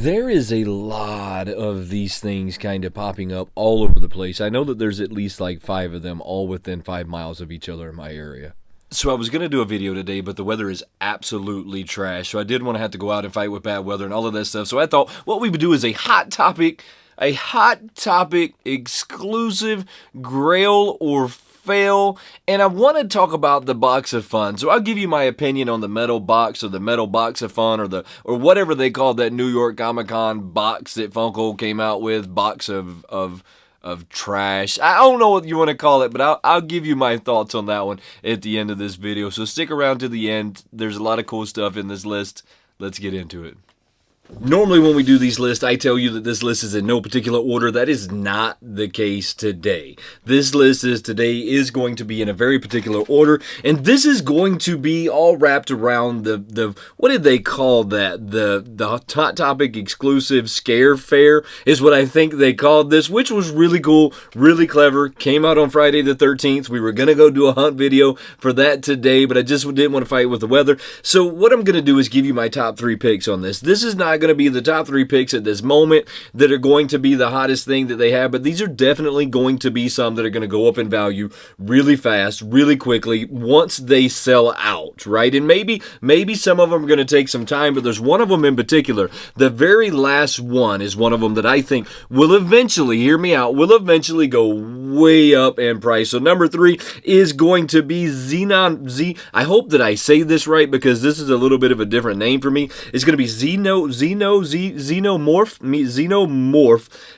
There is a lot of these things kind of popping up all over the place. I know that there's at least like 5 of them all within 5 miles of each other in my area. So I was going to do a video today, but the weather is absolutely trash. So I didn't want to have to go out and fight with bad weather and all of that stuff. So I thought what we would do is a hot topic exclusive GRAIL or fail, and I want to talk about the box of fun. So I'll give you my opinion on the metal box or the metal box of fun or whatever they called that New York Comic-Con box that Funko came out with, box of trash. I don't know what you want to call it, but I'll give you my thoughts on that one at the end of this video. So stick around to the end. There's a lot of cool stuff in this list. Let's get into it. Normally when we do these lists, I tell you that this list is in no particular order. That is not the case today. This list today is going to be in a very particular order, and this is going to be all wrapped around the what did they call that? The Hot Topic exclusive scare fair is what I think they called this, which was really cool, really clever. Came out on Friday the 13th. We were gonna go do a hunt video for that today, but I just didn't want to fight with the weather. So what I'm gonna do is give you my top 3 picks on this. This is not going to be the top 3 picks at this moment that are going to be the hottest thing that they have, but these are definitely going to be some that are going to go up in value really fast, really quickly once they sell out, right? And maybe some of them are going to take some time, but there's one of them in particular. The very last one is one of them that I think will eventually, hear me out, will eventually go way up in price. So number 3 is going to be Xenon Z. I hope that I say this right because this is a little bit of a different name for me. It's going to be Xenomorph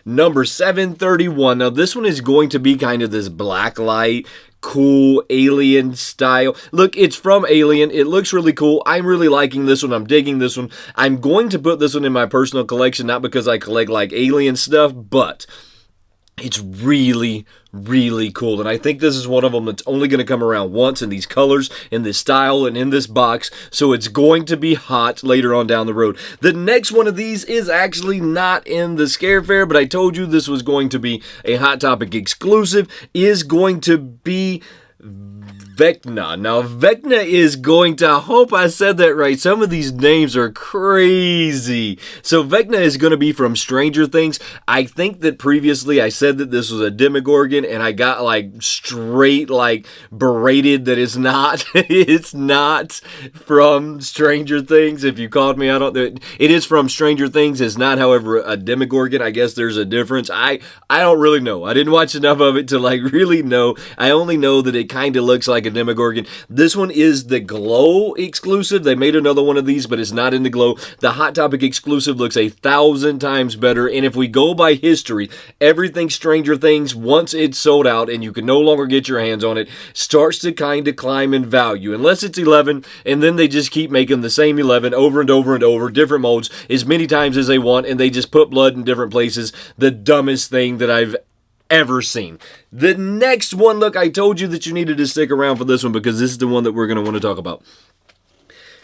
number 731. Now this one is going to be kind of this black light, cool alien style. Look, it's from Alien. It looks really cool. I'm really liking this one. I'm digging this one. I'm going to put this one in my personal collection, not because I collect like alien stuff, but it's really, really cool. And I think this is one of them that's only going to come around once in these colors, in this style, and in this box. So it's going to be hot later on down the road. The next one of these is actually not in the Scare Fair, but I told you this was going to be a Hot Topic exclusive, is going to be Vecna. Now, Vecna is going to, I hope I said that right. Some of these names are crazy. So, Vecna is going to be from Stranger Things. I think that previously I said that this was a Demogorgon, and I got like straight like berated that it's not. It's not from Stranger Things. If you called me out on that, it is from Stranger Things. It's not, however, a Demogorgon. I guess there's a difference. I don't really know. I didn't watch enough of it to like really know. I only know that it kind of looks like a Demogorgon. This one is the Glow exclusive. They made another one of these, but it's not in the Glow. The Hot Topic exclusive looks 1,000 times better, and if we go by history, everything Stranger Things, once it's sold out and you can no longer get your hands on it, starts to kind of climb in value, unless it's 11, and then they just keep making the same 11 over and over and over, different modes, as many times as they want, and they just put blood in different places. The dumbest thing that I've ever seen. The next one, look, I told you that you needed to stick around for this one because this is the one that we're going to want to talk about.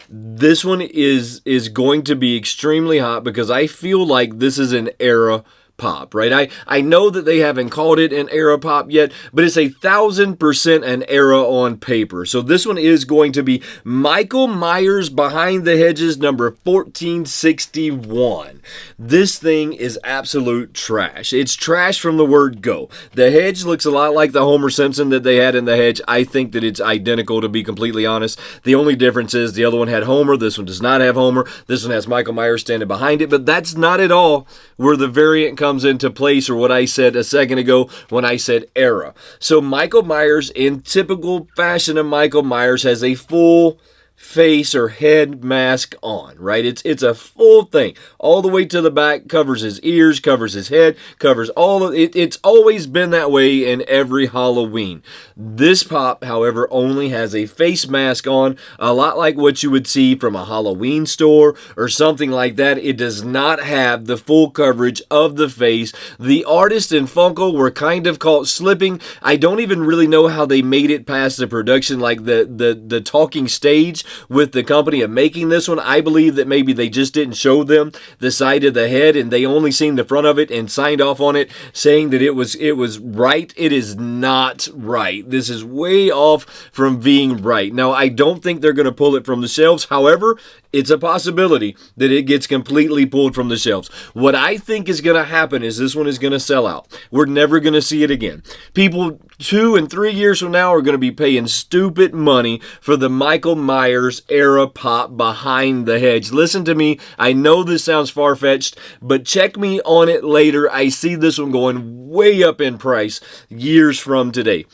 This one is going to be extremely hot because I feel like this is an era pop, right? I know that they haven't called it an era pop yet, but it's 1,000% an era on paper. So this one is going to be Michael Myers Behind the Hedges number 1461. This thing is absolute trash. It's trash from the word go. The hedge looks a lot like the Homer Simpson that they had in the hedge. I think that it's identical, to be completely honest. The only difference is the other one had Homer. This one does not have Homer. This one has Michael Myers standing behind it, but that's not at all where the variant comes into place, or what I said a second ago when I said era. So Michael Myers, in typical fashion of Michael Myers, has a full face or head mask on, right? It's a full thing all the way to the back, covers his ears, covers his head, covers all of it. It's always been that way in every Halloween. This pop, however, only has a face mask on, a lot like what you would see from a Halloween store or something like that. It does not have the full coverage of the face. The artist and Funko were kind of caught slipping. I don't even really know how they made it past the production, like the talking stage with the company of making this one. I believe that maybe they just didn't show them the side of the head and they only seen the front of it and signed off on it saying that it was right. It is not right. This is way off from being right. Now, I don't think they're going to pull it from the shelves. However, it's a possibility that it gets completely pulled from the shelves. What I think is going to happen is this one is going to sell out. We're never going to see it again. People 2 and 3 years from now are going to be paying stupid money for the Michael Myers era pop behind the hedge. Listen to me. I know this sounds far-fetched, but check me on it later. I see this one going way up in price years from today.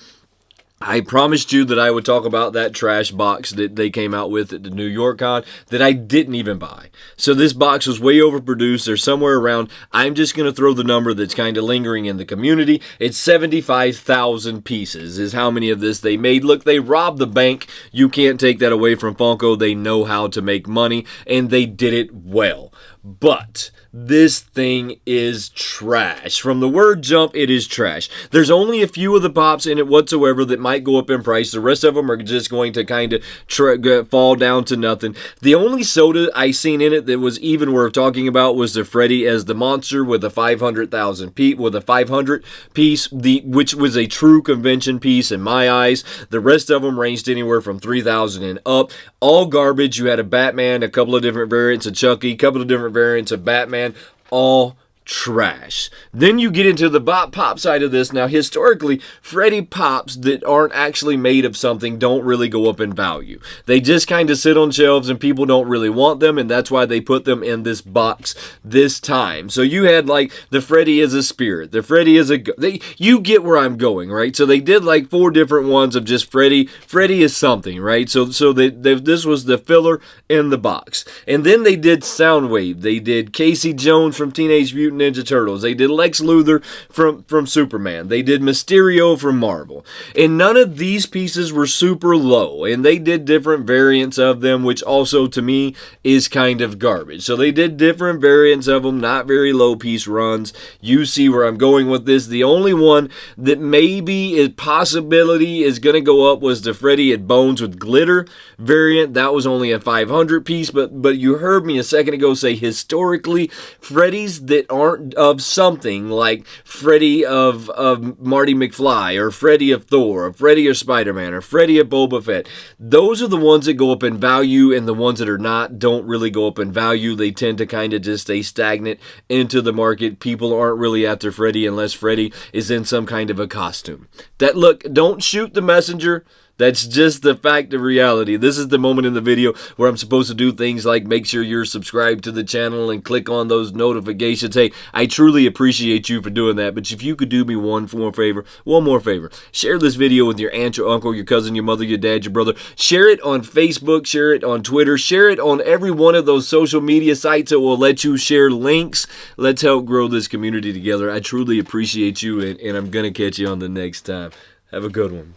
I promised you that I would talk about that trash box that they came out with at the New York Con that I didn't even buy. So this box was way overproduced. They're somewhere around, I'm just going to throw the number that's kind of lingering in the community. It's 75,000 pieces is how many of this they made. Look, they robbed the bank. You can't take that away from Funko. They know how to make money, and they did it well. But this thing is trash. From the word jump, it is trash. There's only a few of the pops in it whatsoever that might go up in price. The rest of them are just going to kind of fall down to nothing. The only soda I seen in it that was even worth talking about was the Freddy as the monster with a 500 piece, which was a true convention piece in my eyes. The rest of them ranged anywhere from 3,000 and up. All garbage. You had a Batman, a couple of different variants of Chucky, a couple of different variants of Batman, all trash. Then you get into the pop side of this. Now, historically, Freddy pops that aren't actually made of something don't really go up in value. They just kind of sit on shelves and people don't really want them, and that's why they put them in this box this time. So you had like the Freddy is a spirit, the Freddy is you get where I'm going, right? So they did like 4 different ones of just Freddy is something, right? So this was the filler in the box. And then they did Soundwave. They did Casey Jones from Teenage Mutant Ninja Turtles. They did Lex Luthor from Superman. They did Mysterio from Marvel. And none of these pieces were super low. And they did different variants of them, which also to me is kind of garbage. So they did different variants of them, not very low piece runs. You see where I'm going with this. The only one that maybe a possibility is going to go up was the Freddy at Bones with glitter variant. That was only a 500 piece, but you heard me a second ago say historically, Freddy's that aren't of something like Freddy of Marty McFly or Freddy of Thor or Freddy of Spider-Man or Freddy of Boba Fett. Those are the ones that go up in value, and the ones that are not don't really go up in value. They tend to kind of just stay stagnant into the market. People aren't really after Freddy unless Freddy is in some kind of a costume. Look, don't shoot the messenger. That's just the fact of reality. This is the moment in the video where I'm supposed to do things like make sure you're subscribed to the channel and click on those notifications. Hey, I truly appreciate you for doing that. But if you could do me one more favor, share this video with your aunt, your uncle, your cousin, your mother, your dad, your brother. Share it on Facebook, share it on Twitter, share it on every one of those social media sites that will let you share links. Let's help grow this community together. I truly appreciate you, and I'm going to catch you on the next time. Have a good one.